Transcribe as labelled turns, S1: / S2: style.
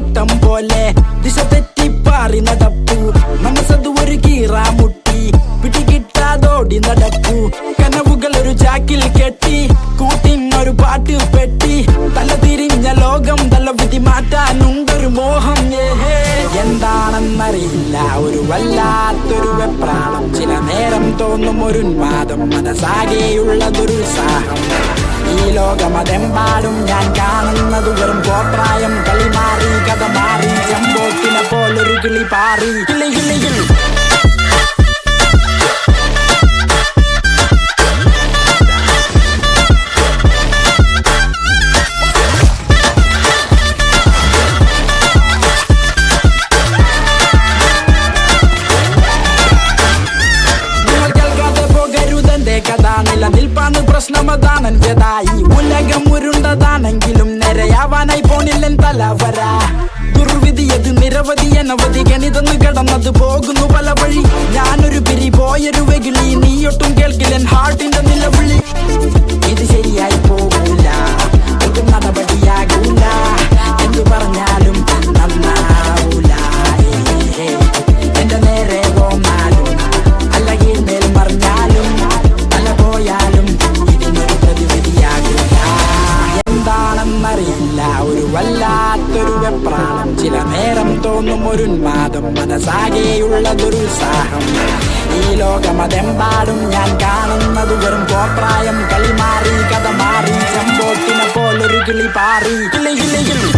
S1: പട്ടം പോലെ ദിശ തെറ്റിപ്പാറി നടപ്പു മനസ്സത് ഒരു കീറാമുട്ടി പിടികിട്ടാതോടി നടപ്പു കനവുകൾ ഒരു ചാക്കിൽ കെട്ടി കൂട്ടിനൊരു പാട്ട് പെട്ടി തല തിരിഞ്ഞ ലോകം തല വിധി മാറ്റാനുണ്ടൊരു മോഹം എന്താണെന്നറിയില്ല ഒരു വല്ലാത്തൊരു വെപ്രാളം ചില നേരം തോന്നും ഒരു ഉന്മാദം മനസ്സാകെയുള്ളതൊരു ഉത്സാഹം ഈ ലോകമതെമ്പാടും ഞാൻ കാണുന്നത് വെറും കോപ്രായം കളി മാറി കഥ മാറി ചെമ്പോട്ടിനെ പോലൊരു കിളി പാറി കിളി കിളി കിളി നിലനിൽപ്പാണ് പ്രശ്നമതാണ് വ്യതായി ഉലകം ഉരുണ്ടതാണെങ്കിലും നിരയാവാനായി പോണില്ലൻ തലവര ദുർവിധിയത് നിരവധി അനവധി ഗണിതന്ന് കടന്നത് പോകുന്നു പല വഴി ഞാനൊരു പിരി പോയൊരു വെകിളി നീയൊട്ടും കേൾക്കില്ലൻ ഹാർട്ടിന്റെ നിലവിളി ഇത് ശരിയായി പോകൂല ഇത് നടപടിയാകൂല എന്തു പറഞ്ഞാലും നന്നാവൂല എന്റെ നേരെ പോന്നാലും അല്ലെങ്കിൽ മേൽ മറിഞ്ഞാലും പോയാലും ഇതിനൊരു പ്രതിവിധിയാകില്ല എന്താണെന്നറിയില്ല ഒരു വല്ലാത്തൊരു വെപ്രാളം ചില നേരം തോന്നും ഒരു ഉന്മാദം മനസ്സാകെയുള്ളതൊരു ഉത്സാഹം ഈ ലോകമതെമ്പാടും ഞാൻ കാണുന്നത് വെറും കോപ്രായം കളി മാറി കഥ മാറി ചെമ്പോട്ടിനെ പോലൊരു കിളി പാറി കിളി കിളി കിളി